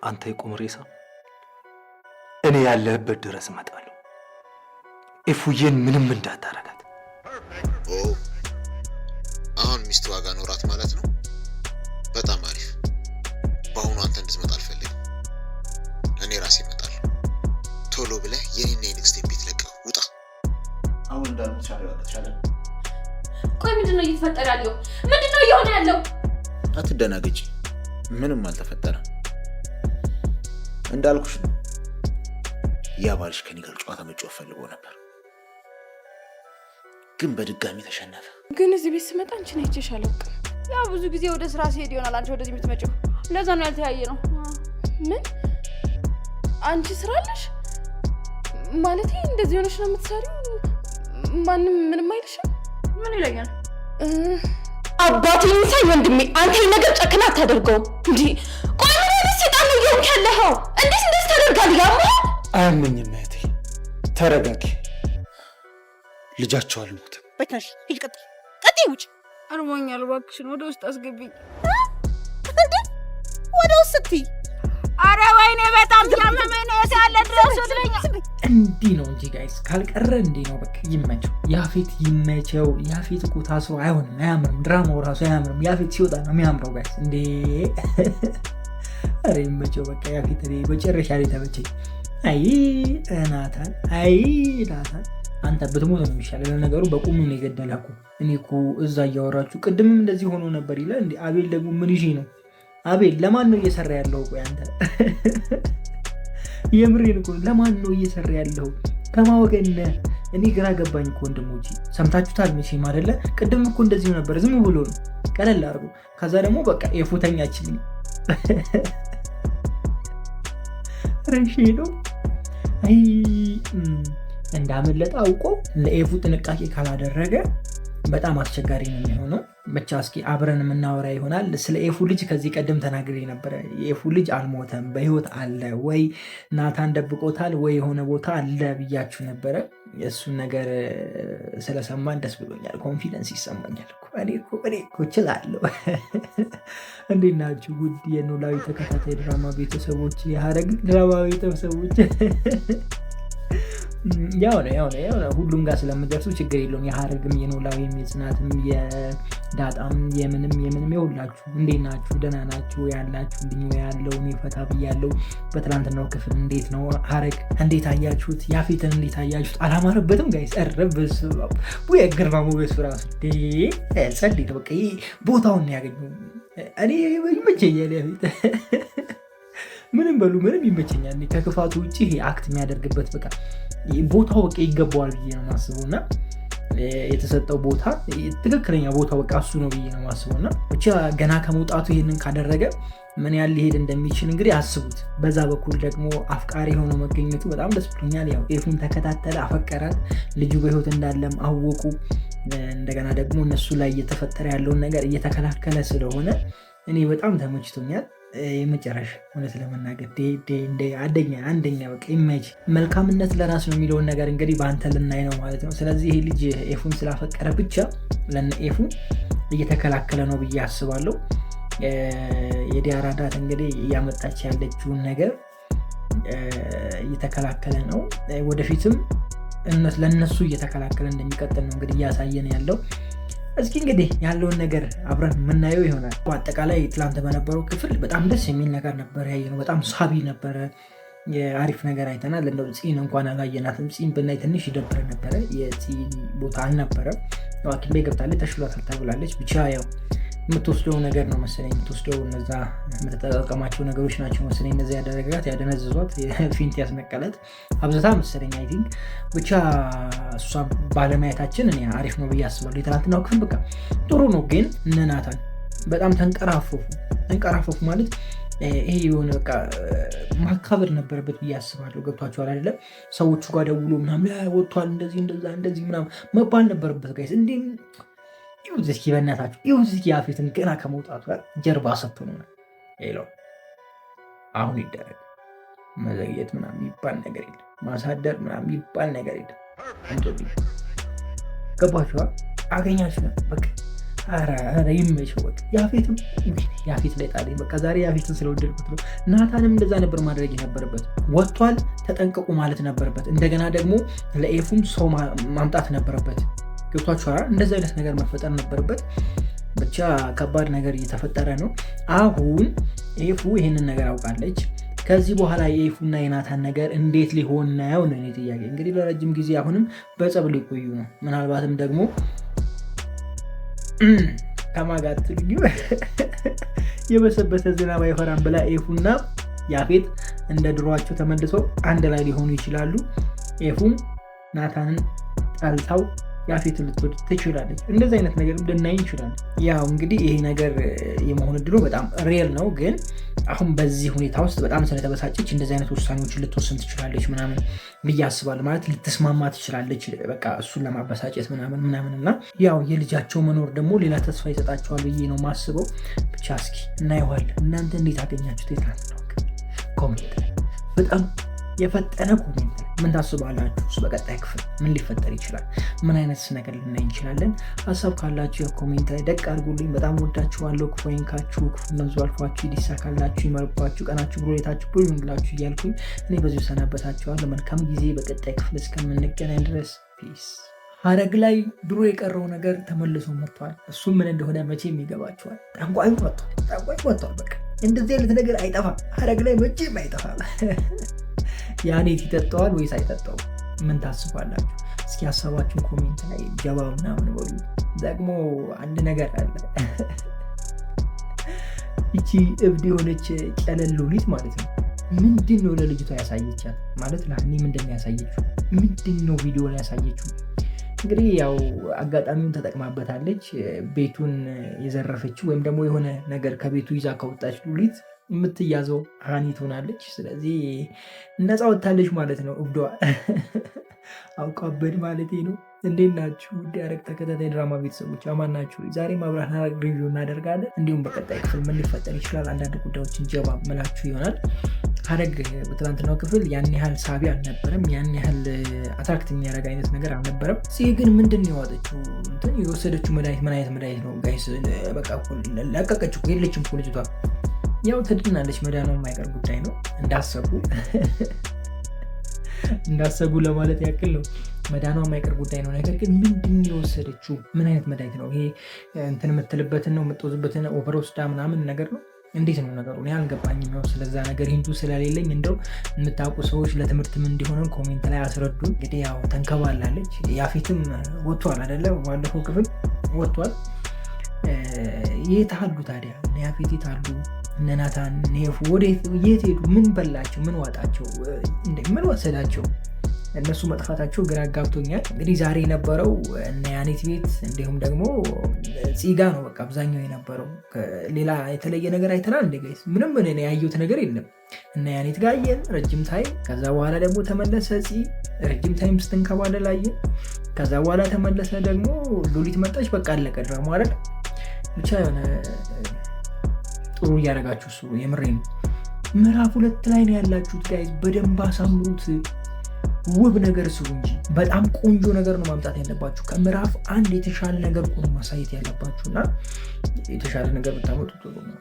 አንተ የቁም ሬሳ እኔ ያለህበት ድረስ እመጣለሁ። ኤፉዬን ምንም እንዳታረጋት። ኦ አሁን ሚስት ዋጋ ኖራት ማለት ነው። በጣም አሪፍ። በአሁኑ አንተ እንድትመጣ አልፈልግም። እኔ ራሴ እመጣለሁ። ቶሎ ብለህ የኔና የንግስቴን ቤት ለቀህ ውጣ። አሁን እንዳልተቻለ ተቻለ። ቆይ ምንድነው እየተፈጠረ ያለው? ምንድነው እየሆነ ያለው? አትደናገጪ። ምንም አልተፈጠረም። እንዳልኩሽ ነው። ያ ባልሽ ከኔ ጋር ጨዋታ መጫወት ፈልጎ ነበር፣ ግን በድጋሚ ተሸነፈ። ግን እዚህ ቤት ስመጣ አንቺን አይቼሽ አላውቅም። ያው ብዙ ጊዜ ወደ ስራ ሲሄድ ይሆናል አንቺ ወደዚህ የምትመጪው። ለዛ ነው ያልተያየ ነው። ምን አንቺ ስራ አለሽ ማለት? እንደዚህ ሆነሽ ነው የምትሰሪው? ማንም ምንም አይልሽም? ምን ይለኛል? አባቴ የሚሳይ ወንድሜ፣ አንተ ይሄን ነገር ጨክና አታደርገውም እንዴ? ቆይ ምን አይነት ሰይጣን ነው እየሆንክ ያለኸው? እንዴት እንደዚህ ታደርጋለህ? ያማል። አያመኝም እህቴ፣ ተረጋጊ። ልጃቸው አልሞትም። በቃሽ፣ ሂድ። ቀጥይ፣ ውጭ። አርሞኛል፣ እባክሽን ወደ ውስጥ አስገቢኝ። እንዴ ወደ ውስጥ ስትይ? አረ ወይኔ በጣም ያመመኝ ነው። ያለ ድረስ ወደኛ እንዲህ ነው እንጂ ጋይስ፣ ካልቀረ እንዲህ ነው። በቃ ይመቸው፣ ያፌት ይመቸው። ያፌት እኮ ታስሮ አይሆንም፣ አያምርም። ድራማው ራሱ አያምርም። ያፌት ሲወጣ ነው የሚያምረው ጋይስ። እንዴ አረ ይመቸው በቃ ያፌት። እኔ መጨረሻ ላይ ተመቸኝ። አይ ናታን፣ አይ ናታን፣ አንተ ብትሞት ነው የሚሻለው። ለነገሩ በቁሙ ነው የገደለህ እኮ። እኔ እኮ እዛ እያወራችሁ ቅድምም እንደዚህ ሆኖ ነበር ይላል። እንዴ አቤል ደግሞ ምን ይዤ ነው? አቤል ለማን ነው እየሰራ ያለው? ቆይ አንተ የምሬን እኮ ለማን ነው እየሰራ ያለው? ከማወገን እኔ ግራ ገባኝ እኮ ወንድሞቼ። ሰምታችሁታል መቼም አይደለ? ቅድም እኮ እንደዚህ ነበር፣ ዝም ብሎ ነው ቀለል አድርጎ። ከዛ ደግሞ በቃ የፉተኛችን ረሺ ነው። አይ እንዳመለጠ አውቆ ለኤፉ ጥንቃቄ ካላደረገ በጣም አስቸጋሪ ነው የሚሆነው። ብቻ እስኪ አብረን የምናወራ ይሆናል። ስለ ኤፉ ልጅ ከዚህ ቀደም ተናግሬ ነበረ። የኤፉ ልጅ አልሞተም፣ በህይወት አለ። ወይ ናታን ደብቆታል ወይ የሆነ ቦታ አለ ብያችሁ ነበረ። የእሱን ነገር ስለሰማን ደስ ብሎኛል። ኮንፊደንስ ይሰማኛል። እኔ እኮ እችላለሁ። እንዴት ናችሁ ውድ የኖላዊ ተከታታይ ድራማ ቤተሰቦች፣ የሀረግ ድራማ ቤተሰቦች? ያው ነው ሁሉም ጋር ስለምደርሱ ችግር የለውም። የሀረግም የኖላዊም የጽናትም የዳጣም የምንም የሁላችሁ እንዴት ናችሁ? ደህና ናችሁ ያላችሁ? እንድኛ ያለው እኔ ፈታ ብያለሁ። በትላንትናው ክፍል እንዴት ነው ሀረግ እንዴት አያችሁት? ያፌትን እንዴት አያችሁት? አላማረበትም ጋይስ? ረብስ ግርማ ሞገስ ራሱ ጸልይ በቃ ቦታውን ያገኘው። እኔ ይመቸኛል ያፌት ምንም በሉ ምንም ይመቸኛል። ከክፋቱ ውጭ ይሄ አክት የሚያደርግበት በቃ ቦታው በቃ ይገባዋል ብዬ ነው ማስበው። እና የተሰጠው ቦታ ትክክለኛ ቦታ በቃ እሱ ነው ብዬ ነው ማስበው። እና ብቻ ገና ከመውጣቱ ይህንን ካደረገ ምን ያህል ሊሄድ እንደሚችል እንግዲህ አስቡት። በዛ በኩል ደግሞ አፍቃሪ የሆነው መገኘቱ በጣም ደስ ብሎኛል። ያው ኤፉን ተከታተለ፣ አፈቀራት፣ ልጁ በህይወት እንዳለም አወቁ። እንደገና ደግሞ እነሱ ላይ እየተፈጠረ ያለውን ነገር እየተከላከለ ስለሆነ እኔ በጣም ተመችቶኛል። የመጨረሻ እውነት ለመናገር አንደኛ በቃ ኢሜጅ መልካምነት ለራስ ነው የሚለውን ነገር እንግዲህ በአንተ ልናይ ነው ማለት ነው። ስለዚህ ይሄ ልጅ ኤፉን ስላፈቀረ ብቻ ለነ ኤፉ እየተከላከለ ነው ብዬ አስባለሁ። የዲያራ ዳት እንግዲህ እያመጣች ያለችውን ነገር እየተከላከለ ነው። ወደፊትም ለነሱ እየተከላከለ እንደሚቀጥል ነው እንግዲህ እያሳየን ያለው። እስኪ እንግዲህ ያለውን ነገር አብረን የምናየው ይሆናል። በአጠቃላይ ትላንት በነበረው ክፍል በጣም ደስ የሚል ነገር ነበር ያየነው። በጣም ሳቢ ነበረ። የአሪፍ ነገር አይተናል። እንደው ፂን እንኳን አላየናትም። ፂን ብናይ ትንሽ ይደብረ ነበረ። የፂን ቦታ አልነበረ። ሐኪም ቤት ገብታለች፣ ተሽሏታል ተብላለች። ብቻ ያው የምትወስደው ነገር ነው መሰለኝ። የምትወስደው እነዛ የምትጠቀማቸው ነገሮች ናቸው መሰለኝ እነዛ ያደረጋት፣ ያደነዝዟት፣ ፊንት ያስነቀለት አብዝታ መሰለኝ። አይ ቲንክ ብቻ እሷ ባለማየታችን እኔ አሪፍ ነው ብዬ አስባለሁ። የትናንትናው ክፍል በቃ ጥሩ ነው፣ ግን እነ ናታን በጣም ተንቀራፈፉ ማለት ይሄ የሆነ በቃ ማካበድ ነበረበት ብዬ አስባለሁ። ገብቷቸዋል አይደለም? ሰዎቹ ጋር ደውሎ ምናምን ወጥቷል እንደዚህ ምናምን መባል ነበረበት ጋይስ። እንዴ ይሁን እስኪ በእናታችሁ ይሁን እስኪ ያፌትን ገና ከመውጣቱ ጋር ጀርባ ሰጥቶ ነው ሌላው አሁን ይደረግ። መዘግየት ምናምን የሚባል ነገር የለም፣ ማሳደር ምናምን የሚባል ነገር የለም። ገባችኋል? አገኛችሁ በቃ ኧረ ይመችው በቃ። ያፌት ላይ ጣለኝ በቃ ዛሬ ያፌትን ስለወደድኩት ነው። ናታንም እንደዛ ነበር ማድረግ የነበረበት። ወጥቷል ተጠንቀቁ ማለት ነበረበት። እንደገና ደግሞ ለኤፉም ሰው ማምጣት ነበረበት። ገብቷችኋል? እንደዚ አይነት ነገር መፈጠር ነበረበት። ብቻ ከባድ ነገር እየተፈጠረ ነው። አሁን ኤፉ ይህንን ነገር አውቃለች። ከዚህ በኋላ የኤፉና የናታን ነገር እንዴት ሊሆን ነው ነው ጥያቄ። እንግዲህ ለረጅም ጊዜ አሁንም በጸብ ሊቆዩ ነው። ምናልባትም ደግሞ ከማጋት የበሰበሰ ዝናብ አይፈራም ብላ ኤፉና ያፌት እንደ ድሯቸው ተመልሰው አንድ ላይ ሊሆኑ ይችላሉ። ኤፉም ናታንን ጠልታው ያፌት ልትወድ ትችላለች። እንደዚህ አይነት ነገር ልናይ እንችላለን። ያው እንግዲህ ይሄ ነገር የመሆን እድሉ በጣም ሬር ነው። ግን አሁን በዚህ ሁኔታ ውስጥ በጣም ስለተበሳጨች እንደዚህ አይነት ውሳኔዎችን ልትወስን ትችላለች ምናምን ብዬ አስባለሁ። ማለት ልትስማማ ትችላለች በቃ እሱን ለማበሳጨት ምናምን እና ያው የልጃቸው መኖር ደግሞ ሌላ ተስፋ ይሰጣቸዋል ብዬ ነው ማስበው። ብቻ እስኪ እናየዋለን። እናንተ እንዴት አገኛችሁት? የትናንት ነው ኮሜንት ላይ በጣም የፈጠነ ኮሜንት ምን ታስባላችሁ? በቀጣይ ክፍል ምን ሊፈጠር ይችላል? ምን አይነት ነገር ልናይ እንችላለን? ሀሳብ ካላችሁ የኮሜንት ላይ ደቅ አድርጉልኝ። በጣም ወዳችኋለሁ። ክፉ አይንካችሁ፣ ክፉ ነዙ አልፏችሁ፣ ይሳካላችሁ፣ ይመርባችሁ፣ ቀናችሁ ብሩታችሁ ብሩ ይሁንላችሁ እያልኩኝ እኔ በዚሁ ሰናበታችኋለሁ። መልካም ጊዜ። በቀጣይ ክፍል እስከምንገናኝ ድረስ ፒስ። ሐረግ ላይ ድሮ የቀረው ነገር ተመልሶ መጥቷል። እሱም ምን እንደሆነ መቼም ይገባችኋል። ጠንቋዩ መጥቷል። በቃ እንደዚህ አይነት ነገር አይጠፋም። ሐረግ ላይ መቼም አይጠፋም። ያኔት ይጠጣዋል ወይስ አይጠጣው? ምን ታስባላችሁ? እስኪ ሀሳባችሁን ኮሜንት ላይ ጀባ ምናምን በሉ። ደግሞ አንድ ነገር አለ። ይቺ እብድ የሆነች ጨለሉሊት ማለት ነው። ምንድን ነው ለልጅቷ ያሳየቻት? ማለት ለሀኒ ምንድን ያሳየችው? ምንድን ነው ቪዲዮ ላይ ያሳየችው? እንግዲህ ያው አጋጣሚውን ተጠቅማበታለች። ቤቱን የዘረፈችው ወይም ደግሞ የሆነ ነገር ከቤቱ ይዛ ከወጣች ሉሊት የምትያዘው ሀኒ ትሆናለች። ስለዚህ ነፃ ወጥታለች ማለት ነው። እብዷ አውቃበድ ማለት ነው። እንዴት ናችሁ? ውድ ሐረግ ተከታታይ ድራማ ቤተሰቦች አማን ናችሁ? ዛሬ አብረን ሐረግ ሪቪው እናደርጋለን። እንዲሁም በቀጣይ ክፍል ምን ሊፈጠር ይችላል አንዳንድ ጉዳዮችን ጀባ ምላችሁ ይሆናል። ሐረግ በትናንትናው ክፍል ያን ያህል ሳቢ አልነበረም። ያን ያህል አትራክት የሚያደርግ አይነት ነገር አልነበረም። ይህ ግን ምንድን ነው የዋጠችው የወሰደችው መድኃኒት ምን አይነት መድኃኒት ነው ጋይስ? በቃ ለቀቀችው። የለችም ልጅቷ። ያው ትድናለች። መዳኗ የማይቀር ጉዳይ ነው። እንዳሰጉ ለማለት ያክል ነው። መዳኗ የማይቀር ጉዳይ ነው። ነገር ግን ምንድን የወሰደችው ምን አይነት መድኃኒት ነው? ይሄ እንትን የምትልበትን ነው የምትወዝበትን ኦቨር ወስዳ ምናምን ነገር ነው። እንዴት ነው ነገሩ? እኔ አልገባኝም። ያው ስለዛ ነገር ሂንቱ ስለሌለኝ እንደው የምታውቁ ሰዎች ለትምህርትም እንዲሆነን ኮሜንት ላይ አስረዱን። እንግዲህ ያው ተንከባላለች። ያፌትም ወጥቷል አይደለ? ባለፈው ክፍል ወጥቷል። የት አሉ ታዲያ? ያፌት የት አሉ? እነ ናታን ኔፉ የት ሄዱ? ምን በላቸው? ምን ዋጣቸው? ምን ወሰዳቸው? እነሱ መጥፋታቸው ግራ ጋብቶኛል። እንግዲህ ዛሬ የነበረው እነ ያኔት ቤት እንዲሁም ደግሞ ፂጋ ነው በቃ አብዛኛው የነበረው። ሌላ የተለየ ነገር አይተናል እንደ ጋይስ? ምንም ምን ያየሁት ነገር የለም። እነ ያኔት ጋር አየን ረጅም ታይም። ከዛ በኋላ ደግሞ ተመለሰ ፂ ረጅም ታይም ስትንከባለል አየን። ከዛ በኋላ ተመለሰ ደግሞ ሉሊት መጣች። በቃ አለቀ ድራማ አይደል? ብቻ የሆነ ጥሩ እያደረጋችሁ እሱ የምሬን። ምዕራፍ 2 ላይ ነው ያላችሁት ጋይዝ። በደንብ አሳምሩት። ውብ ነገር ስሩ እንጂ በጣም ቆንጆ ነገር ነው ማምጣት ያለባችሁ። ከምዕራፍ 1 የተሻለ ነገር ነው ማሳየት ያለባችሁ እና የተሻለ ነገር ብታመጡ ጥሩ ነው።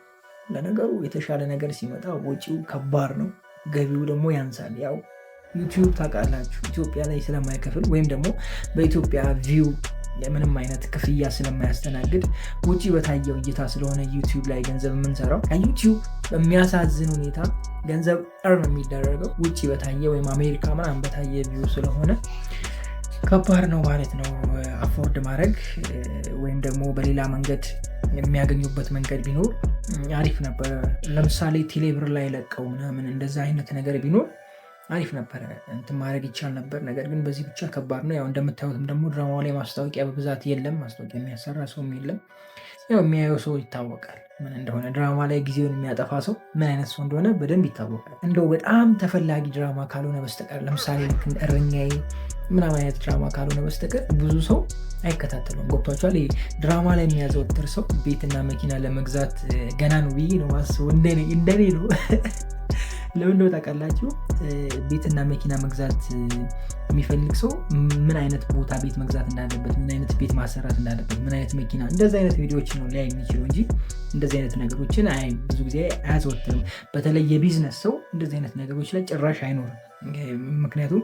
ለነገሩ የተሻለ ነገር ሲመጣ ወጪው ከባድ ነው፣ ገቢው ደግሞ ያንሳል። ያው ዩቲዩብ ታውቃላችሁ ኢትዮጵያ ላይ ስለማይከፍል ወይም ደግሞ በኢትዮጵያ ቪው የምንም አይነት ክፍያ ስለማያስተናግድ ውጪ በታየው እይታ ስለሆነ ዩቲዩብ ላይ ገንዘብ የምንሰራው። ከዩቲዩብ በሚያሳዝን ሁኔታ ገንዘብ እርን የሚደረገው ውጪ በታየ ወይም አሜሪካ ምናምን በታየ ቪው ስለሆነ ከባድ ነው ማለት ነው አፎርድ ማድረግ። ወይም ደግሞ በሌላ መንገድ የሚያገኙበት መንገድ ቢኖር አሪፍ ነበር። ለምሳሌ ቴሌብር ላይ ለቀው ምናምን እንደዛ አይነት ነገር ቢኖር አሪፍ ነበረ፣ እንትን ማድረግ ይቻል ነበር። ነገር ግን በዚህ ብቻ ከባድ ነው። ያው እንደምታዩትም ደግሞ ድራማው ላይ ማስታወቂያ በብዛት የለም። ማስታወቂያ የሚያሰራ ሰውም የለም። ያው የሚያየው ሰው ይታወቃል ምን እንደሆነ። ድራማ ላይ ጊዜውን የሚያጠፋ ሰው ምን አይነት ሰው እንደሆነ በደንብ ይታወቃል። እንደው በጣም ተፈላጊ ድራማ ካልሆነ በስተቀር ለምሳሌ ልክ እረኛዬ ምናምን አይነት ድራማ ካልሆነ በስተቀር ብዙ ሰው አይከታተሉም። ገብቷቸዋል። ድራማ ላይ የሚያዘወትር ሰው ቤትና መኪና ለመግዛት ገና ነው ብዬ ነው ማስበው። እንደኔ ነው ለምን እንደው ታውቃላችሁ? ቤትና መኪና መግዛት የሚፈልግ ሰው ምን አይነት ቦታ ቤት መግዛት እንዳለበት፣ ምን አይነት ቤት ማሰራት እንዳለበት፣ ምን አይነት መኪና፣ እንደዚህ አይነት ቪዲዮዎችን ነው ሊያይ የሚችለው እንጂ እንደዚህ አይነት ነገሮችን ብዙ ጊዜ አያዘወትርም። በተለይ የቢዝነስ ሰው እንደዚህ አይነት ነገሮች ላይ ጭራሽ አይኖርም። ምክንያቱም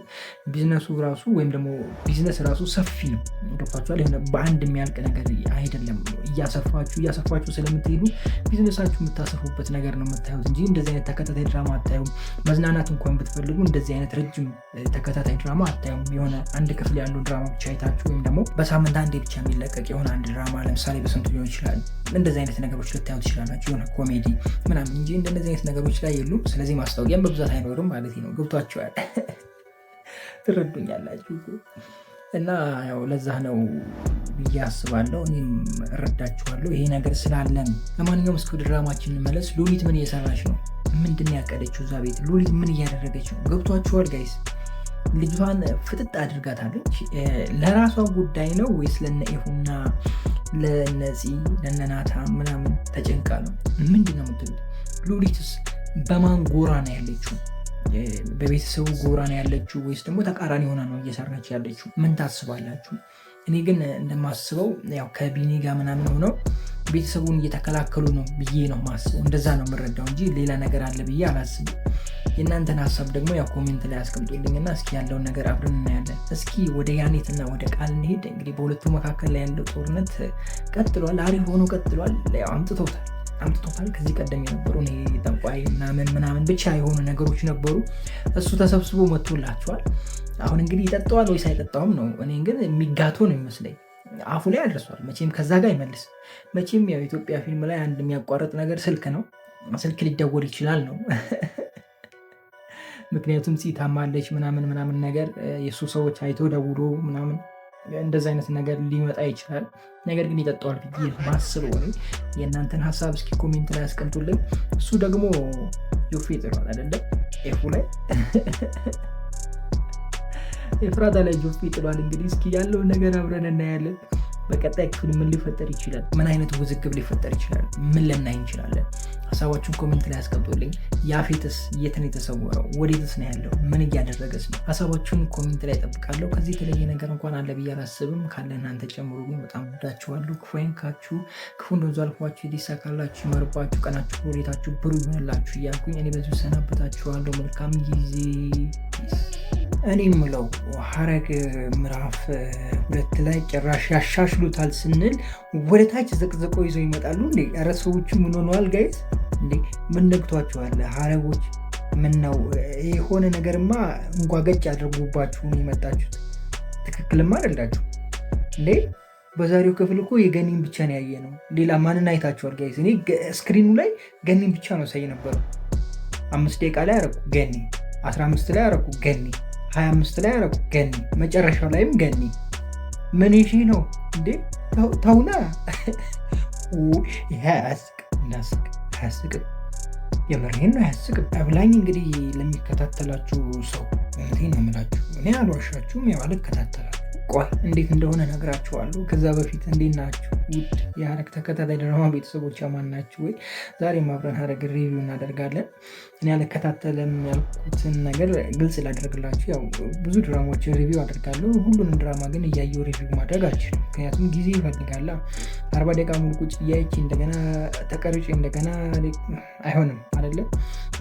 ቢዝነሱ ራሱ ወይም ደግሞ ቢዝነስ ራሱ ሰፊ ነው። ገብቷችኋል? በአንድ የሚያልቅ ነገር አይደለም። እያሰፋችሁ ስለምትሄዱ ቢዝነሳችሁ የምታሰፉበት ነገር ነው የምታዩት እንጂ እንደዚህ አይነት ተከታታይ ድራማ አታዩም። መዝናናት እንኳን ብትፈልጉ እንደዚህ አይነት ረጅም ተከታታይ ድራማ አታዩም። የሆነ አንድ ክፍል ያለው ድራማ ብቻ አይታችሁ ወይም ደግሞ በሳምንት አንዴ ብቻ የሚለቀቅ የሆነ አንድ ድራማ ለምሳሌ በስንቱ ሊሆን ይችላል። እንደዚህ አይነት ነገሮች ልታዩ ትችላላችሁ፣ የሆነ ኮሜዲ ምናምን እንጂ እንደዚህ አይነት ነገሮች ላይ የሉም። ስለዚህ ማስታወቂያም በብዛት አይኖርም ማለት ነው። ገብቷችኋል? ትረዱኛላችሁ እና ያው ለዛ ነው ብዬ አስባለሁ። እኔም እረዳችኋለሁ። ይሄ ነገር ስላለ ነው። ለማንኛውም እስከ ድራማችን እንመለስ። ሉሊት ምን እየሰራች ነው? ምንድን ያቀደችው እዛ ቤት? ሉሊት ምን እያደረገች ነው? ገብቷችኋል ጋይስ? ልጅቷን ፍጥጥ አድርጋታለች። ለራሷ ጉዳይ ነው ወይስ ለነ ኤፉና ለነፂ ለነናታ ምናምን ተጨንቃ ነው? ምንድን ነው የምትሉት? ሉሊትስ በማን ጎራ ነው ያለችው? በቤተሰቡ ጎራ ነው ያለችው ወይስ ደግሞ ተቃራኒ ሆና ነው እየሰራች ያለችው? ምን ታስባላችሁ? እኔ ግን እንደማስበው ያው ከቢኒ ጋር ምናምን ሆነው ቤተሰቡን እየተከላከሉ ነው ብዬ ነው ማስበው። እንደዛ ነው የምረዳው እንጂ ሌላ ነገር አለ ብዬ አላስብም። የእናንተን ሀሳብ ደግሞ ያው ኮሜንት ላይ አስቀምጡልኝና እስኪ ያለውን ነገር አብረን እናያለን። እስኪ ወደ ያኔትና ወደ ቃል እንሄድ። እንግዲህ በሁለቱ መካከል ላይ ያለው ጦርነት ቀጥሏል። አሪፍ ሆኖ ቀጥሏል። ያው አምጥቶታል። ከዚህ ቀደም የነበሩ ጠንቋይ ምናምን ብቻ የሆኑ ነገሮች ነበሩ። እሱ ተሰብስቦ መጥቶላቸዋል። አሁን እንግዲህ ይጠጣዋል ወይስ አይጠጣውም ነው። እኔ ግን የሚጋቶ ነው ይመስለኝ። አፉ ላይ አድርሷል። መቼም ከዛ ጋር አይመልስ። መቼም ያው ኢትዮጵያ ፊልም ላይ አንድ የሚያቋርጥ ነገር ስልክ ነው። ስልክ ሊደወል ይችላል ነው ምክንያቱም ታማለች ምናምን ነገር የእሱ ሰዎች አይቶ ደውሎ ምናምን እንደዚ አይነት ነገር ሊመጣ ይችላል። ነገር ግን ይጠጣዋል ብዬ ማስበው ነው። የእናንተን ሀሳብ እስኪ ኮሜንት ላይ አስቀምጡልኝ። እሱ ደግሞ ጆፌ ጥሏል አይደለም? ኤፉ ላይ ኤፍራታ ላይ ጆፌ ጥሏል። እንግዲህ እስኪ ያለውን ነገር አብረን እናያለን። በቀጣይ ክፍል ምን ሊፈጠር ይችላል? ምን አይነት ውዝግብ ሊፈጠር ይችላል? ምን ልናይ እንችላለን? ሀሳባችሁን ኮሜንት ላይ አስቀምጡልኝ። ያፌትስ የት ነው የተሰወረው? ወዴትስ ነው ያለው? ምን እያደረገስ ነው? ሀሳባችሁን ኮሜንት ላይ ጠብቃለሁ። ከዚህ የተለየ ነገር እንኳን አለ ብዬ አላስብም። ካለ እናንተ ጨምሩ። ግን በጣም ወዳችኋለሁ። ክፉ አይንካችሁ፣ ክፉ እንደዛ አልፏችሁ ይሳካላችሁ፣ ይመርባችሁ፣ ቀናችሁ ሁኔታችሁ ብሩህ ይሆንላችሁ እያልኩኝ እኔ በዚሁ ሰናበታችኋለሁ። መልካም ጊዜ። እኔ የምለው ሐረግ ምዕራፍ 2 ላይ ጭራሽ ያሻሽሉታል ስንል ወደ ታች ዘቅዘቆ ይዘው ይመጣሉ እንዴ? ኧረ ሰዎቹ ምን ሆነዋል ጋይስ? እንዴ ምን ነግቷቸዋል? ሐረጎች ምን ነው የሆነ ነገርማ እንጓገጭ አድርጎባችሁ ነው የመጣችሁት። ትክክልማ አይደላችሁ እንዴ? በዛሬው ክፍል እኮ የገኒን ብቻ ነው ያየ ነው። ሌላ ማንን አይታችኋል ጋይስ? እኔ ስክሪኑ ላይ ገኒን ብቻ ነው ሳይ ነበረው። 5 ደቂቃ ላይ አረኩ ገኒ፣ 15 ላይ አረኩ ገኒ፣ 25 ላይ አረኩ ገኒ፣ መጨረሻው ላይም ገኒ። ምን ይሄ ነው እንዴ? ተውና ይሄ አያስቅም። የምሬን ነው አያስቅም። አብላኝ እንግዲህ ለሚከታተላችሁ ሰው እውነቴን ነው የምላችሁ። እኔ አልዋሻችሁም። ያው አልከታተላችሁ። ቆይ እንዴት እንደሆነ ነግራችኋለሁ። ከዛ በፊት እንዴት ናችሁ ውድ የሐረግ ተከታታይ ድራማ ቤተሰቦች? አማን ናችሁ ወይ? ዛሬም አብረን ሐረግ ሪቪው እናደርጋለን። እኔ አልከታተልም ያልኩትን ነገር ግልጽ ላደርግላችሁ። ያው ብዙ ድራማዎችን ሪቪው አደርጋለሁ። ሁሉንም ድራማ ግን እያየሁ ሪቪው ማድረግ አልችልም፣ ምክንያቱም ጊዜ ይፈልጋል። 40 ደቂቃ ሙሉ ቁጭ እያይቼ እንደገና ተቀርጬ እንደገና አይሆንም አይደለም።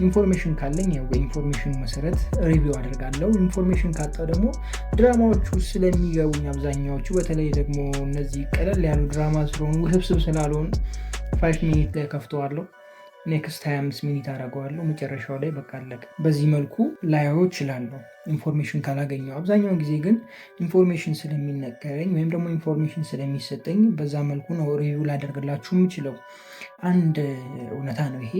ኢንፎርሜሽን ካለኝ ያው በኢንፎርሜሽን መሰረት ሪቪው አደርጋለሁ። ኢንፎርሜሽን ካጣው ደግሞ ድራማዎቹ ስለሚገቡኝ አብዛኛዎቹ፣ በተለይ ደግሞ እነዚህ ቀለል ያሉ ድራማ ስለሆኑ ውስብስብ ስላልሆኑ 5 ሚኒት ላይ ከፍተዋለሁ። ኔክስት 25 ሚኒት አደርገዋለሁ። መጨረሻው ላይ በቃ አለቀ። በዚህ መልኩ ላየው እችላለሁ ኢንፎርሜሽን ካላገኘው። አብዛኛውን ጊዜ ግን ኢንፎርሜሽን ስለሚነገረኝ ወይም ደግሞ ኢንፎርሜሽን ስለሚሰጠኝ በዛ መልኩ ነው ሪቪው ላደርግላችሁ የምችለው። አንድ እውነታ ነው ይሄ።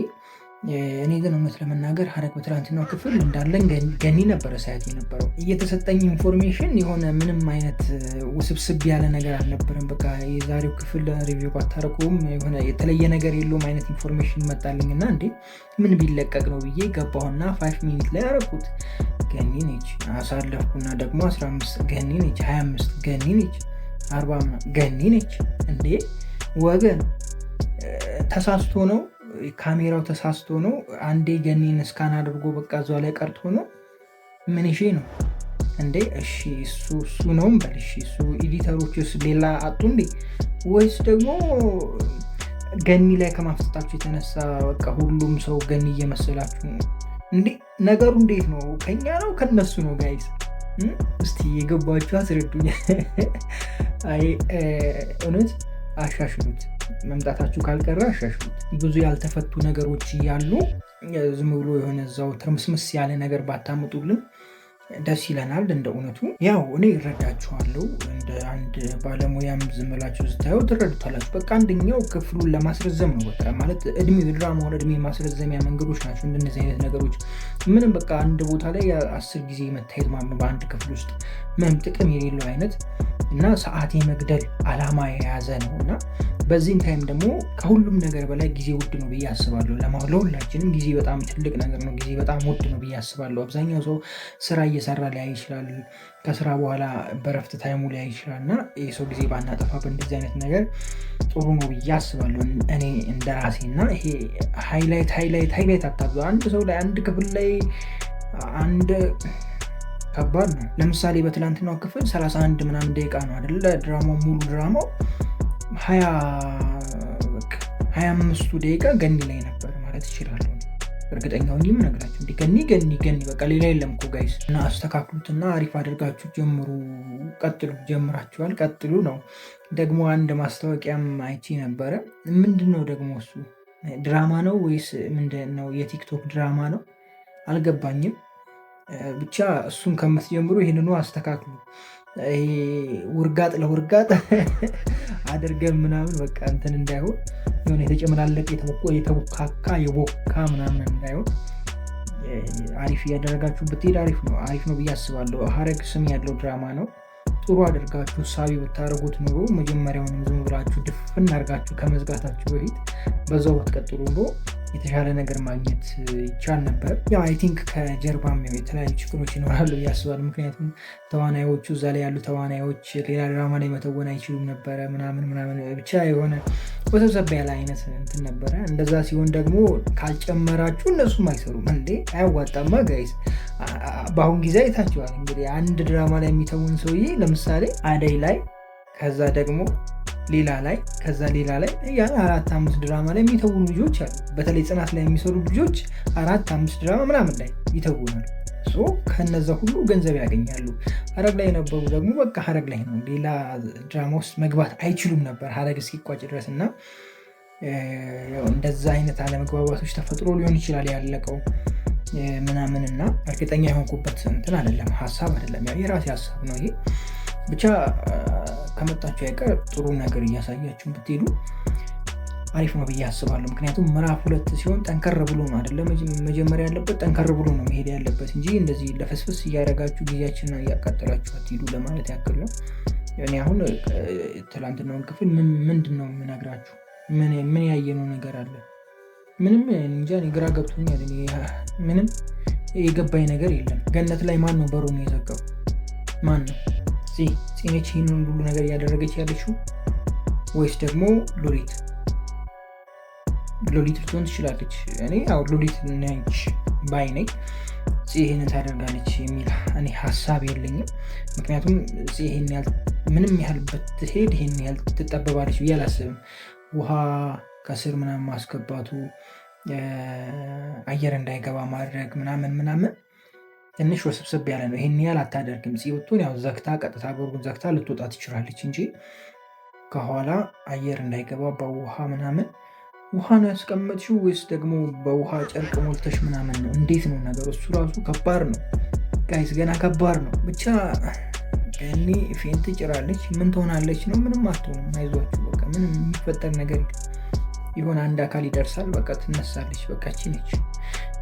እኔ ግን እውነት ለመናገር ሐረግ በትላንትናው ክፍል እንዳለን ገኒ ነበረ ሳያት የነበረው። እየተሰጠኝ ኢንፎርሜሽን የሆነ ምንም አይነት ውስብስብ ያለ ነገር አልነበረም። በቃ የዛሬው ክፍል ሪቪው ባታረቁም የሆነ የተለየ ነገር የለውም አይነት ኢንፎርሜሽን መጣልኝ እና እንዴ ምን ቢለቀቅ ነው ብዬ ገባሁና 5 ሚኒት ላይ ያረኩት። ገኒ ነች። አሳለፍኩና ደግሞ 15 ገኒ ነች፣ 25 ገኒ ነች፣ 40 ገኒ ነች። እንዴ ወገን ተሳስቶ ነው ካሜራው ተሳስቶ ነው አንዴ ገኒን እስካን አድርጎ በቃ እዛው ላይ ቀርቶ ነው ምን ይሄ ነው እንዴ? እሺ እሱ ነው በል እሺ እሱ ኤዲተሮችስ ሌላ አጡ እንዴ? ወይስ ደግሞ ገኒ ላይ ከማፍጠጣችሁ የተነሳ በቃ ሁሉም ሰው ገኒ እየመሰላችሁ እንዴ? ነገሩ እንዴት ነው? ከኛ ነው ከነሱ ነው ጋይስ? እስቲ የገባችሁ አስረዱኝ። አይ እውነት አሻሽሉት፣ መምጣታችሁ ካልቀረ አሻሽሉት። ብዙ ያልተፈቱ ነገሮች እያሉ ዝም ብሎ የሆነ እዛው ትርምስምስ ያለ ነገር ባታምጡልን ደስ ይለናል። እንደ እውነቱ ያው እኔ እረዳችኋለሁ። እንደ አንድ ባለሙያም ዝም ብላችሁ ስታዩ ትረዱታላችሁ። በቃ አንደኛው ክፍሉን ለማስረዘም ነው። በቃ ማለት እድሜ ድራማውን እድሜ ማስረዘሚያ መንገዶች ናቸው እንደነዚህ አይነት ነገሮች። ምንም በቃ አንድ ቦታ ላይ 10 ጊዜ መታየት ማነው በአንድ ክፍል ውስጥ ምንም ጥቅም የሌለው አይነት እና ሰዓት የመግደል አላማ የያዘ ነው እና በዚህም ታይም ደግሞ ከሁሉም ነገር በላይ ጊዜ ውድ ነው ብዬ አስባለሁ። ለሁላችንም ጊዜ በጣም ትልቅ ነገር ነው። ጊዜ በጣም ውድ ነው ብዬ አስባለሁ። አብዛኛው ሰው ስራ እየሰራ ሊያይ ይችላል። ከስራ በኋላ በረፍት ታይሙ ሊያይ ይችላል እና የሰው ጊዜ ባናጠፋ በእንደዚህ አይነት ነገር ጥሩ ነው ብዬ አስባለሁ እኔ እንደ ራሴ። እና ይሄ ሃይላይት አታብዙ። አንድ ሰው ላይ አንድ ክፍል ላይ አንድ ከባድ ነው። ለምሳሌ በትላንትናው ክፍል 31 ምናምን ደቂቃ ነው አይደለ? ድራማው ሙሉ ድራማው 25ቱ ደቂቃ ገኒ ላይ ነበር ማለት ይችላል። እርግጠኛው እንዲህ ምነግራችሁ እንዲ ገኒ በቃ ሌላ የለም እኮ ጋይስ። እና አስተካክሉትና አሪፍ አድርጋችሁ ጀምሩ። ቀጥሉ፣ ጀምራችኋል፣ ቀጥሉ ነው። ደግሞ አንድ ማስታወቂያም አይቼ ነበረ። ምንድን ነው ደግሞ እሱ ድራማ ነው ወይስ ምንድን ነው? የቲክቶክ ድራማ ነው አልገባኝም። ብቻ እሱን ከምትጀምሩ ይህንኑ አስተካክሉ። ውርጋጥ ለውርጋጥ አድርገን ምናምን በቃ እንትን እንዳይሆን የሆነ የተጨመላለቀ የተቦካካ የቦካ ምናምን እንዳይሆን አሪፍ እያደረጋችሁ ብትሄድ አሪፍ ነው ብዬ አስባለሁ። ሀረግ ስም ያለው ድራማ ነው። ጥሩ አድርጋችሁ ሳቢ ብታደርጉት ኑሮ መጀመሪያውንም ዝም ብላችሁ ድፍን አድርጋችሁ ከመዝጋታችሁ በፊት በዛው ብትቀጥሉ ኑሮ የተሻለ ነገር ማግኘት ይቻል ነበር። ያው አይ ቲንክ ከጀርባም የተለያዩ ችግሮች ይኖራሉ ያስባል። ምክንያቱም ተዋናዮቹ እዛ ላይ ያሉ ተዋናዮች ሌላ ድራማ ላይ መተወን አይችሉም ነበረ ምናምን ብቻ የሆነ ወሰብሰብ ያለ አይነት እንትን ነበረ። እንደዛ ሲሆን ደግሞ ካልጨመራችሁ እነሱም አይሰሩም እንዴ፣ አያዋጣማ ጋይስ። በአሁን ጊዜ አይታችኋል እንግዲህ አንድ ድራማ ላይ የሚተውን ሰውዬ ለምሳሌ አደይ ላይ ከዛ ደግሞ ሌላ ላይ ከዛ ሌላ ላይ ያን 4-5 ድራማ ላይ የሚተውኑ ልጆች አሉ። በተለይ ጽናት ላይ የሚሰሩ ልጆች 4-5 ድራማ ምናምን ላይ ይተውናሉ። ከነዛ ሁሉ ገንዘብ ያገኛሉ። ሀረግ ላይ የነበሩ ደግሞ በቃ ሀረግ ላይ ነው፣ ሌላ ድራማ ውስጥ መግባት አይችሉም ነበር ሀረግ እስኪቋጭ ድረስ። እና እንደዛ አይነት አለመግባባቶች ተፈጥሮ ሊሆን ይችላል ያለቀው ምናምን። እና እርግጠኛ የሆንኩበት እንትን አይደለም፣ ሀሳብ አይደለም፣ ያው የራሴ ሀሳብ ነው ይሄ። ብቻ ከመጣችሁ አይቀር ጥሩ ነገር እያሳያችሁ ብትሄዱ አሪፍ ነው ብዬ አስባለሁ። ምክንያቱም ምዕራፍ 2 ሲሆን ጠንከር ብሎ ነው አይደለም መጀመሪያ ያለበት፣ ጠንከር ብሎ ነው መሄድ ያለበት እንጂ እንደዚህ ለፈስፈስ እያደረጋችሁ ጊዜያችንን እያቃጠላችሁ አትሄዱ ለማለት ያክል ነው። እኔ አሁን ትላንትናውን ክፍል ምንድን ነው የምነግራችሁ? ምን ያየነው ነገር አለ? ምንም እንጃ፣ ግራ ገብቶኛል። ምንም የገባኝ ነገር የለም። ገነት ላይ ማን ነው በሩን የዘጋው? ማን ነው? ፂነች ይህንን ሁሉ ነገር እያደረገች ያለችው? ወይስ ደግሞ ሎሊት ልትሆን ትችላለች። እኔ ያው ሎሊት ነች ባይ ነኝ። ይህንን ታደርጋለች የሚል እኔ ሀሳብ የለኝም። ምክንያቱም ምንም ያህል ብትሄድ ይህን ያህል ትጠበባለች ብዬ አላስብም። ውሃ ከስር ምናምን ማስገባቱ፣ አየር እንዳይገባ ማድረግ ምናምን ትንሽ ወስብስብ ያለ ነው። ይህን ያህል አታደርግም። ጽዮቱን ያው ዘግታ ቀጥታ በሩን ዘግታ ልትወጣ ትችላለች እንጂ ከኋላ አየር እንዳይገባ በውሃ ምናምን። ውሃ ነው ያስቀመጥሽው ወይስ ደግሞ በውሃ ጨርቅ ሞልተሽ ምናምን ነው? እንዴት ነው ነገሩ? እሱ ራሱ ከባድ ነው ጋይስ፣ ገና ከባድ ነው። ብቻ እኔ ፌንት ጭራለች። ምን ትሆናለች ነው? ምንም አትሆንም። አይዟችሁ፣ በቃ ምንም የሚፈጠር ነገር የሆነ አንድ አካል ይደርሳል። በቃ ትነሳለች። በቃ ነች።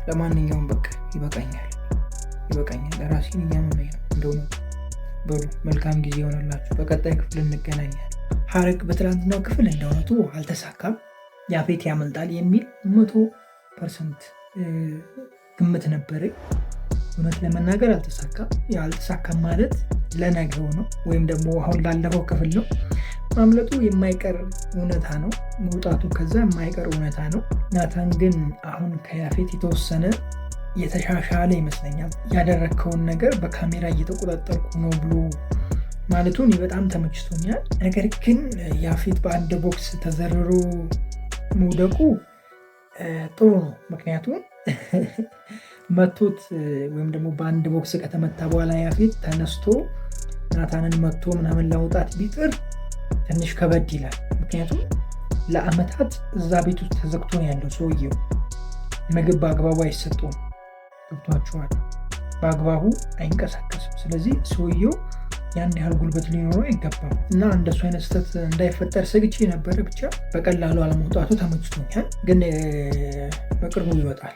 ለማንኛውም በቃ ይበቃኛል። ራሴን እያመመኝ ነው እንደሆነ። በሉ መልካም ጊዜ ይሆንላችሁ። በቀጣይ ክፍል እንገናኛለን። ሀረግ በትላንትናው ክፍል እንደእውነቱ አልተሳካም። ያፌት ያመልጣል የሚል 100% ግምት ነበረ። እውነት ለመናገር አልተሳካም። ያልተሳካም ማለት ለነገው ነው ወይም ደግሞ አሁን ላለፈው ክፍል ነው። ማምለጡ የማይቀር እውነታ ነው። መውጣቱ ከዛ የማይቀር እውነታ ነው። ናታን ግን አሁን ከያፌት የተወሰነ የተሻሻለ ይመስለኛል። ያደረግከውን ነገር በካሜራ እየተቆጣጠርኩ ነው ብሎ ማለቱ እኔ በጣም ተመችቶኛል። ነገር ግን ያፌት በአንድ ቦክስ ተዘርሮ መውደቁ ጥሩ ነው። ምክንያቱም መቶት ወይም ደግሞ በአንድ ቦክስ ከተመታ በኋላ ያፌት ተነስቶ ናታንን መቶ ምናምን ለመውጣት ቢጥር ትንሽ ከበድ ይላል። ምክንያቱም ለአመታት እዛ ቤት ውስጥ ተዘግቶ ነው ያለው ሰውየው። ምግብ በአግባቡ አይሰጡም፣ ገብቷቸዋል። በአግባቡ አይንቀሳቀስም። ስለዚህ ሰውየው ያን ያህል ጉልበት ሊኖረው አይገባም እና እንደሱ አይነት ስህተት እንዳይፈጠር ሰግቼ ነበረ። ብቻ በቀላሉ አለመውጣቱ ተመችቶኛል። ግን በቅርቡ ይወጣል።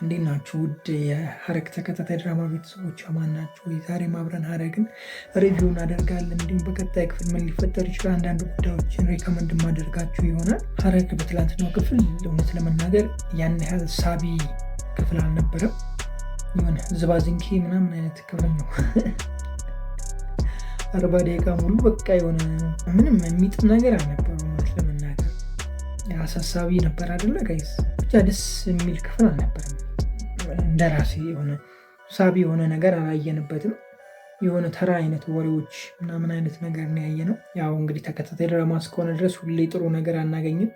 እንዴት ናችሁ ውድ የሐረግ ተከታታይ ድራማ ቤተሰቦች? አማን ናችሁ? ዛሬ አብረን ሐረግን ሪቪው እናደርጋለን። እንዲሁም በቀጣይ ክፍል ምን ሊፈጠር ይችላል አንዳንድ ጉዳዮችን ሪከመንድ ማደርጋችሁ ይሆናል። ሐረግ በትላንትናው ክፍል እውነት ለመናገር ያን ያህል ሳቢ ክፍል አልነበረም። የሆነ ዝባዝንኬ ምናምን አይነት ክፍል ነው። 40 ደቂቃ ሙሉ በቃ የሆነ ምንም የሚጥም ነገር አልነበረም። እውነት ለመናገር አሳሳቢ ነበር አይደለ ጋይስ? ብቻ ደስ የሚል ክፍል አልነበረም። እንደራሴ የሆነ ሳቢ የሆነ ነገር አላየንበትም። የሆነ ተራ አይነት ወሬዎች ምናምን አይነት ነገር ነው ያየነው። ያው እንግዲህ ተከታታይ ድራማ እስከሆነ ድረስ ሁሌ ጥሩ ነገር አናገኝም፣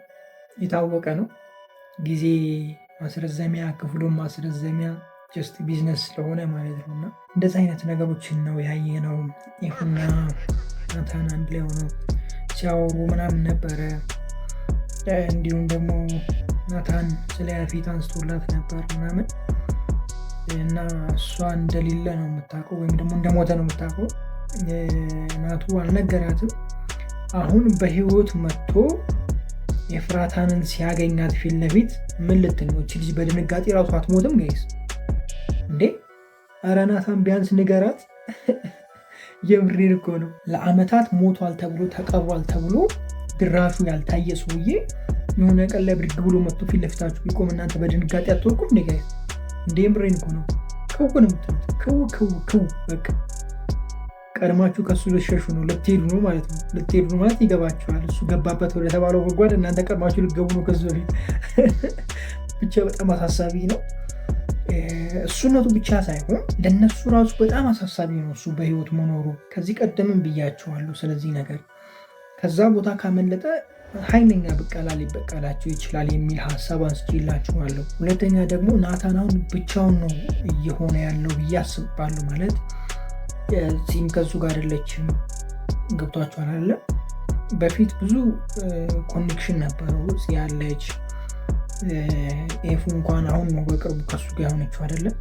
የታወቀ ነው። ጊዜ ማስረዘሚያ፣ ክፍሉን ማስረዘሚያ ጀስት ቢዝነስ ስለሆነ ማለት ነው። እና እንደዚህ አይነት ነገሮችን ነው ያየነው። ይሁና ናታን አንድ ላይ ሆነው ሲያወሩ ምናምን ነበረ። እንዲሁም ደግሞ ናታን ስለ ያፌት አንስቶላት ነበር ምናምን እና እሷ እንደሌለ ነው የምታውቀው ወይም ደግሞ እንደሞተ ነው የምታውቀው። ናቱ አልነገራትም። አሁን በህይወት መጥቶ የፍራታንን ሲያገኛት ፊት ለፊት ምን ልትል ነው? እቺ ልጅ በድንጋጤ ራሱ አትሞትም ጋይስ እንዴ? ኧረ ናታን ቢያንስ ንገራት። የምሬን እኮ ነው። ለአመታት ሞቷል ተብሎ ተቀብሯል ተብሎ ድራሹ ያልታየ ሰውዬ የሆነ ቀን ላይ ብድግ ብሎ መጥቶ ፊት ለፊታችሁ ቢቆም እናንተ በድንጋጤ አትወርቁም እንዴ ጋይስ? እንዴ የምሬን እኮ ነው። ክው ነው የምትሉት። ክው በቃ ቀድማችሁ ከሱ ልትሸሹ ነው፣ ልትሄዱ ነው ማለት ነው። ልትሄዱ ነው ማለት ይገባችኋል። እሱ ገባበት ወደ ተባለው ጉድጓድ እናንተ ቀድማችሁ ልትገቡ ነው ከሱ በፊት። ብቻ በጣም አሳሳቢ ነው። እሱነቱ ብቻ ሳይሆን ለነሱ ራሱ በጣም አሳሳቢ ነው እሱ በህይወት መኖሩ። ከዚህ ቀደምም ብያቸዋለሁ ስለዚህ ነገር። ከዛ ቦታ ካመለጠ ኃይለኛ ብቀላ ሊበቀላቸው ይችላል የሚል ሀሳብ አንስቼላችኋለሁ። ሁለተኛ ደግሞ ናታን አሁን ብቻውን ነው እየሆነ ያለው ብዬ አስባለሁ። ማለት ፂም ከሱ ጋር አይደለችም፣ ገብቷችኋል አለ። በፊት ብዙ ኮኔክሽን ነበረው ያለች ኤፉ እንኳን አሁን ነው በቅርቡ ከሱ ጋር የሆነችው አይደለም።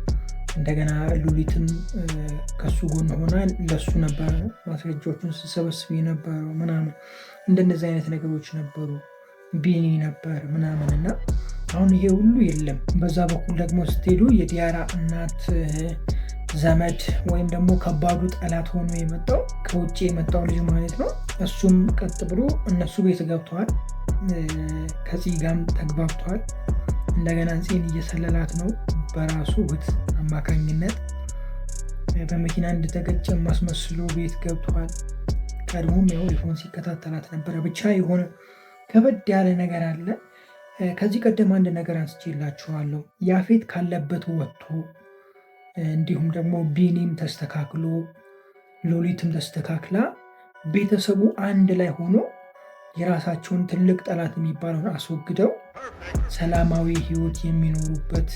እንደገና ሉሊትም ከሱ ጎን ሆና ለሱ ነበር ማስረጃዎቹን ስሰበስብ የነበረው ምናምን። እንደነዚህ አይነት ነገሮች ነበሩ። ቢኒ ነበር ምናምን እና አሁን ይሄ ሁሉ የለም። በዛ በኩል ደግሞ ስትሄዱ የዲያራ እናት ዘመድ ወይም ደግሞ ከባዱ ጠላት ሆኖ የመጣው ከውጭ የመጣው ልጅ ማለት ነው። እሱም ቀጥ ብሎ እነሱ ቤት ገብተዋል። ከዚህ ጋርም ተግባብተዋል። እንደገና ፂን እየሰለላት ነው በራሱ እህት አማካኝነት። በመኪና እንደተገጨ ማስመስሎ ቤት ገብተዋል። ቀድሞም ያው ኤፎን ሲከታተላት ነበረ። ብቻ የሆነ ከበድ ያለ ነገር አለ። ከዚህ ቀደም አንድ ነገር አንስቼላችኋለሁ። ያፌት ካለበት ወጥቶ እንዲሁም ደግሞ ቢኒም ተስተካክሎ ሎሊትም ተስተካክላ ቤተሰቡ አንድ ላይ ሆኖ የራሳቸውን ትልቅ ጠላት የሚባለውን አስወግደው ሰላማዊ ህይወት የሚኖሩበት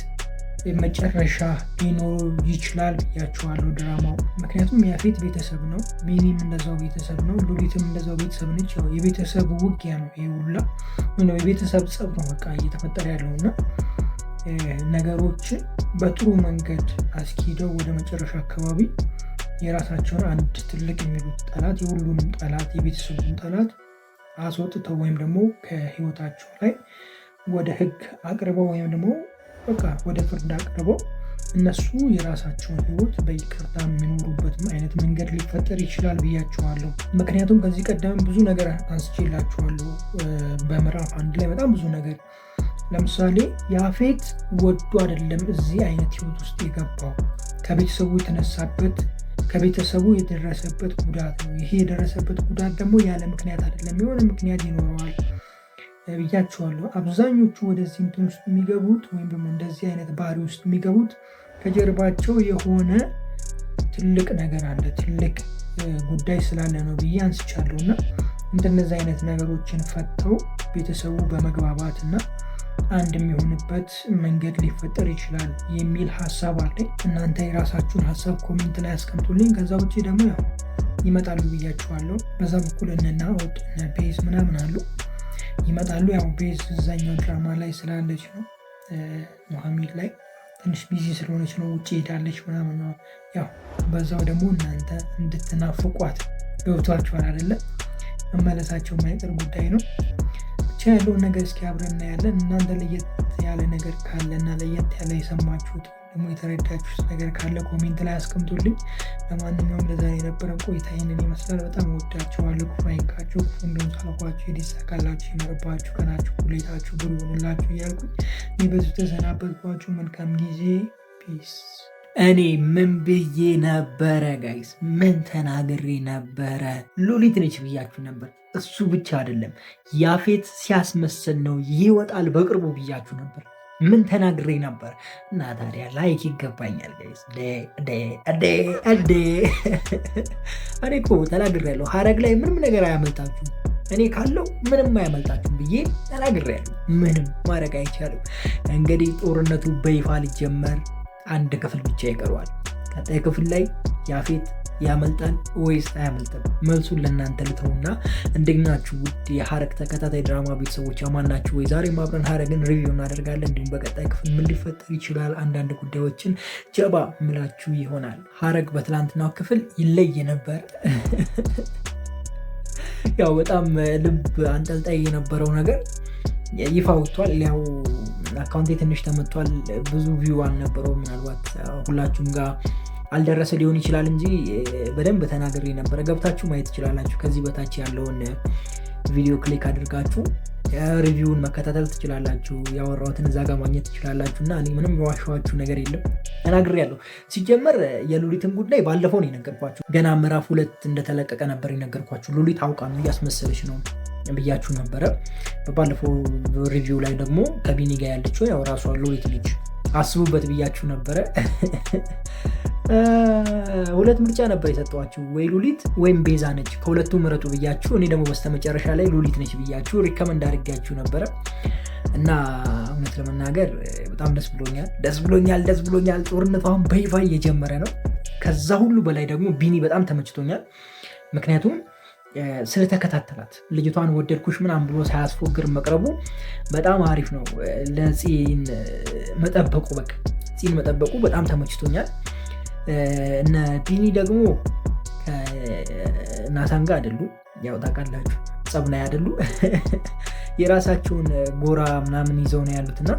መጨረሻ ሊኖሩ ይችላል ብያቸዋለሁ ድራማው። ምክንያቱም ያፌት ቤተሰብ ነው፣ ቢኒም እንደዛው ቤተሰብ ነው፣ ሉሊትም እንደዛው ቤተሰብ ነች። የቤተሰብ ውጊያ ነው ይሄ ሁላ፣ የቤተሰብ ጸብ ነው በቃ እየተፈጠረ ያለው እና ነገሮችን በጥሩ መንገድ አስኪደው ወደ መጨረሻ አካባቢ የራሳቸውን አንድ ትልቅ የሚሉት ጠላት የሁሉንም ጠላት የቤተሰቡን ጠላት አስወጥተው ወይም ደግሞ ከህይወታቸው ላይ ወደ ህግ አቅርበው ወይም ደግሞ በቃ ወደ ፍርድ አቅርበው እነሱ የራሳቸውን ህይወት በይቅርታ የሚኖሩበትም አይነት መንገድ ሊፈጠር ይችላል ብያቸዋለሁ። ምክንያቱም ከዚህ ቀደም ብዙ ነገር አንስቼላቸዋለሁ በምዕራፍ 1 ላይ በጣም ብዙ ነገር። ለምሳሌ ያፌት ወዶ አይደለም እዚህ አይነት ህይወት ውስጥ የገባው። ከቤተሰቡ የተነሳበት ከቤተሰቡ የደረሰበት ጉዳት ነው። ይሄ የደረሰበት ጉዳት ደግሞ ያለ ምክንያት አይደለም፣ የሆነ ምክንያት ይኖረዋል ብያቸዋለሁ። አብዛኞቹ ወደዚህ እንትን ውስጥ የሚገቡት ወይም ደግሞ እንደዚህ አይነት ባህሪ ውስጥ የሚገቡት ከጀርባቸው የሆነ ትልቅ ነገር አለ፣ ትልቅ ጉዳይ ስላለ ነው ብዬ አንስቻለሁ። እና እንደነዚህ አይነት ነገሮችን ፈተው ቤተሰቡ በመግባባት እና አንድ የሚሆንበት መንገድ ሊፈጠር ይችላል የሚል ሀሳብ አለኝ። እናንተ የራሳችሁን ሀሳብ ኮሜንት ላይ አስቀምጡልኝ። ከዛ ውጭ ደግሞ ያው ይመጣሉ ብያችኋለሁ። በዛ በኩል እነ ናኦድ እነ ቤዝ ምናምን አሉ ይመጣሉ። ያው ቤዝ እዛኛው ድራማ ላይ ስላለች ነው፣ ኑሐሚን ላይ ትንሽ ቢዚ ስለሆነች ነው ውጭ ሄዳለች ምናምን ነው። ያው በዛው ደግሞ እናንተ እንድትናፍቋት ገብቷችኋል አይደለም? መመለሳቸው የማይቀር ጉዳይ ነው። ብቻ ያለውን ነገር እስኪ አብረን እናያለን። እናንተ ለየት ያለ ነገር ካለ እና ለየት ያለ የሰማችሁት ደግሞ የተረዳችሁት ነገር ካለ ኮሜንት ላይ አስቀምጡልኝ። ለማንኛውም ለዛሬ የነበረን ቆይታ ይህንን ይመስላል። በጣም ወዳችኋለሁ። ክፉ አይንካችሁ፣ ክፉ እንደሆን ሳልኳችሁ፣ የተሳካላችሁ ይመርባችሁ፣ ቀናችሁ ሁሌታችሁ ብሩህ ይሁንላችሁ እያልኩኝ እኔ በዚሁ ተሰናበትኳችሁ። መልካም ጊዜ። ፒስ። እኔ ምን ብዬ ነበረ ጋይስ? ምን ተናግሬ ነበረ? ሉሊት ነች ብያችሁ ነበር። እሱ ብቻ አይደለም ያፌት ሲያስመስል ነው ይወጣል በቅርቡ ብያችሁ ነበር። ምን ተናግሬ ነበር? እና ታዲያ ላይክ ይገባኛል ጋይስ። እኔ እኮ ተናግሬያለሁ። ሐረግ ላይ ምንም ነገር አያመልጣችሁም፣ እኔ ካለው ምንም አያመልጣችሁም ብዬ ተናግሬያለሁ። ምንም ማድረግ አይቻልም። እንግዲህ ጦርነቱ በይፋ ሊጀመር አንድ ክፍል ብቻ ይቀረዋል። ቀጣይ ክፍል ላይ ያፌት ያመልጣል ወይስ አያመልጥም? መልሱን ለእናንተ ልተውና እንደኛችሁ ውድ የሐረግ ተከታታይ ድራማ ቤተሰቦች አማን ናችሁ ወይ? ዛሬ አብረን ሐረግን ሪቪው እናደርጋለን። እንዲሁም በቀጣይ ክፍል ምን ሊፈጠር ይችላል አንዳንድ ጉዳዮችን ጀባ ምላችሁ ይሆናል። ሐረግ በትላንትናው ክፍል ይለይ ነበር። ያው በጣም ልብ አንጠልጣይ የነበረው ነገር ይፋ ወጥቷል። ያው አካውንቴ ትንሽ ተመቷል፣ ብዙ ቪው አልነበረው። ምናልባት ሁላችሁም ጋር አልደረሰ ሊሆን ይችላል እንጂ በደንብ ተናግሬ ነበረ። ገብታችሁ ማየት ትችላላችሁ። ከዚህ በታች ያለውን ቪዲዮ ክሊክ አድርጋችሁ ሪቪውን መከታተል ትችላላችሁ። ያወራሁትን እዛ ጋር ማግኘት ትችላላችሁ። እና እኔ ምንም የዋሸኋችሁ ነገር የለም፣ ተናግሬያለሁ። ሲጀመር የሉሊትን ጉዳይ ባለፈው ነው የነገርኳችሁ። ገና ምዕራፍ 2 እንደተለቀቀ ነበር የነገርኳችሁ። ሉሊት አውቃ ነው እያስመሰለች ነው ብያችሁ ነበረ። በባለፈው ሪቪው ላይ ደግሞ ከቢኒ ጋር ያለችው ያው ራሷ ሉሊት ነች። አስቡበት ብያችሁ ነበረ። 2 ምርጫ ነበር የሰጠኋችሁ፣ ወይ ሉሊት ወይም ቤዛ ነች፣ ከሁለቱ ምረጡ ብያችሁ። እኔ ደግሞ በስተመጨረሻ ላይ ሉሊት ነች ብያችሁ ሪከመንድ አድርጋችሁ ነበረ። እና እውነት ለመናገር በጣም ደስ ብሎኛል። ጦርነቱ አሁን በይፋ እየጀመረ ነው። ከዛ ሁሉ በላይ ደግሞ ቢኒ በጣም ተመችቶኛል። ምክንያቱም ስለተከታተላት ልጅቷን ወደድኩሽ ምናምን ብሎ ሳያስፎግር መቅረቡ በጣም አሪፍ ነው። ለፂን መጠበቁ በጣም ተመችቶኛል። እነ ቢኒ ደግሞ ከናታን ጋር አይደሉ፣ ያው ታውቃላችሁ ጸብ ላይ አይደሉ። የራሳቸውን ጎራ ምናምን ይዘው ነው ያሉትና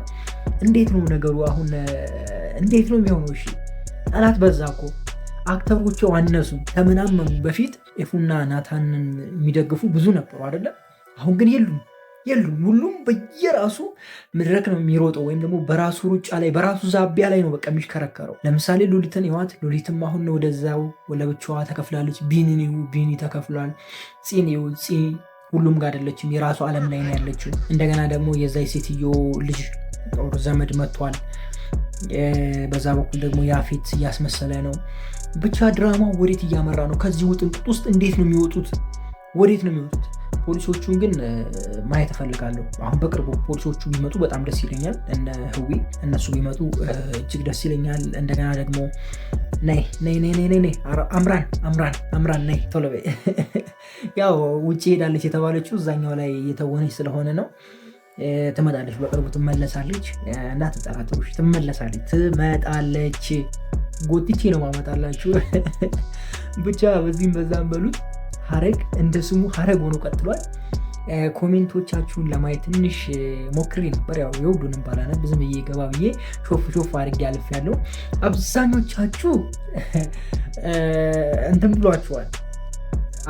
እንዴት ነው ነገሩ አሁን? እንዴት ነው የሚሆነው? እሺ ጠላት በዛ እኮ አክተሮቹ አነሱ፣ ተመናመኑ። በፊት ኤፉና ናታንን የሚደግፉ ብዙ ነበሩ አይደለም? አሁን ግን የሉም። ሁሉም በየራሱ መድረክ ነው የሚሮጠው፣ ወይም ደግሞ በራሱ ሩጫ ላይ በራሱ ዛቢያ ላይ ነው በቃ የሚሽከረከረው። ለምሳሌ ሉሊትን ይዋት፣ ሉሊትም አሁን ወደዛው ለብቻዋ ተከፍላለች። ቢኒ ተከፍሏል። ፂ ሁሉም ጋር አይደለችም፣ የራሱ ዓለም ላይ ነው ያለችው። እንደገና ደግሞ የዛይ ሴትዮ ልጅ ዘመድ መጥቷል። በዛ በኩል ደግሞ ያፌት እያስመሰለ ነው። ብቻ ድራማው ወዴት እያመራ ነው? ከዚህ ውጥንቅጥ ውስጥ እንዴት ነው የሚወጡት? ወዴት ነው የሚወጡት? ፖሊሶቹን ግን ማየት እፈልጋለሁ። አሁን በቅርቡ ፖሊሶቹ ቢመጡ በጣም ደስ ይለኛል። እነ ህዊ እነሱ ቢመጡ እጅግ ደስ ይለኛል። እንደገና ደግሞ ነይ አምራን ነይ ቶሎ በይ። ያው ውጭ ሄዳለች የተባለችው እዛኛው ላይ የተወነች ስለሆነ ነው። ትመጣለች፣ በቅርቡ ትመለሳለች። እንዳትጠራጠሩሽ፣ ትመጣለች። ጎትቼ ነው ማመጣላችሁ። ብቻ በዚህም በዛም በሉት። ሐረግ እንደ ስሙ ሐረግ ሆኖ ቀጥሏል። ኮሜንቶቻችሁን ለማየት ትንሽ ሞክሬ ነበር። ያው የሁሉንም ባላነብ ዝም ብዬ ገባ ብዬ ሾፍ አድርጌ አልፌያለሁ። አብዛኞቻችሁ እንትን ብሏችኋል።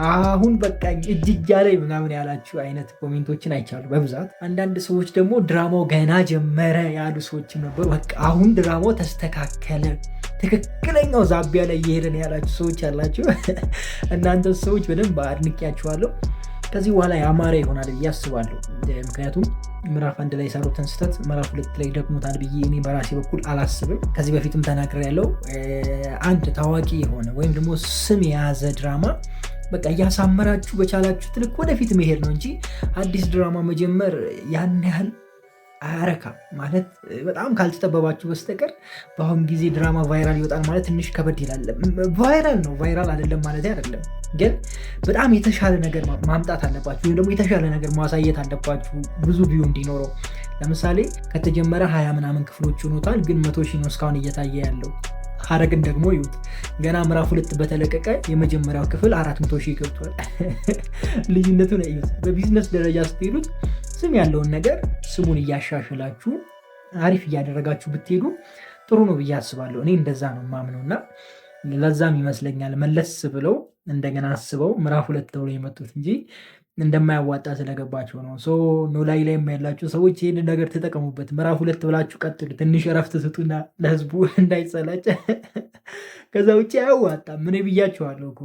አሁን በቃኝ እጅ ላይ ምናምን ያላችሁ አይነት ኮሜንቶችን አይቻሉ በብዛት። አንዳንድ ሰዎች ደግሞ ድራማው ገና ጀመረ ያሉ ሰዎችም ነበሩ። በቃ አሁን ድራማው ተስተካከለ፣ ትክክለኛው ዛቢያ ላይ እየሄደን ያላችሁ ሰዎች ያላችሁ እናንተ ሰዎች በደንብ አድንቄያችኋለሁ። ከዚህ በኋላ ያማረ ይሆናል ብዬ አስባለሁ። ምክንያቱም ምዕራፍ 1 ላይ የሰሩትን ስህተት ምዕራፍ 2 ላይ ደግሞታል ብዬ እኔ በራሴ በኩል አላስብም። ከዚህ በፊትም ተናግሬያለሁ። አንድ ታዋቂ የሆነ ወይም ደግሞ ስም የያዘ ድራማ በቃ እያሳመራችሁ በቻላችሁ ትልቅ ወደፊት መሄድ ነው እንጂ አዲስ ድራማ መጀመር ያን ያህል አያረካም። ማለት በጣም ካልተጠበባችሁ በስተቀር በአሁን ጊዜ ድራማ ቫይራል ይወጣል ማለት ትንሽ ከበድ ይላል። ቫይራል ነው፣ ቫይራል አይደለም ማለት አይደለም፣ ግን በጣም የተሻለ ነገር ማምጣት አለባችሁ፣ ወይም ደግሞ የተሻለ ነገር ማሳየት አለባችሁ ብዙ ቪው እንዲኖረው። ለምሳሌ ከተጀመረ 20 ምናምን ክፍሎች ሆኖታል፣ ግን 100 ሺህ ነው እስካሁን እየታየ ያለው። ሐረግን ደግሞ ይዩት፣ ገና ምዕራፍ 2 በተለቀቀ የመጀመሪያው ክፍል 400 ሺህ ገብቷል። ልዩነቱን እዩት። በቢዝነስ ደረጃ ስትሄዱት ስም ያለውን ነገር ስሙን እያሻሽላችሁ አሪፍ እያደረጋችሁ ብትሄዱ ጥሩ ነው ብዬ አስባለሁ። እኔ እንደዛ ነው የማምነው እና ለዛም ይመስለኛል መለስ ብለው እንደገና አስበው ምዕራፍ 2 ተብሎ የመጡት እንጂ እንደማያዋጣ ስለገባቸው ነው። ኖላዊ ላይ ያላችሁ ሰዎች ይህን ነገር ተጠቀሙበት። ምዕራፍ 2 ብላችሁ ቀጥሉ። ትንሽ እረፍት ስጡና ለህዝቡ እንዳይሰላጭ። ከዛ ውጭ አያዋጣም። ምን ብያችኋለሁ እኮ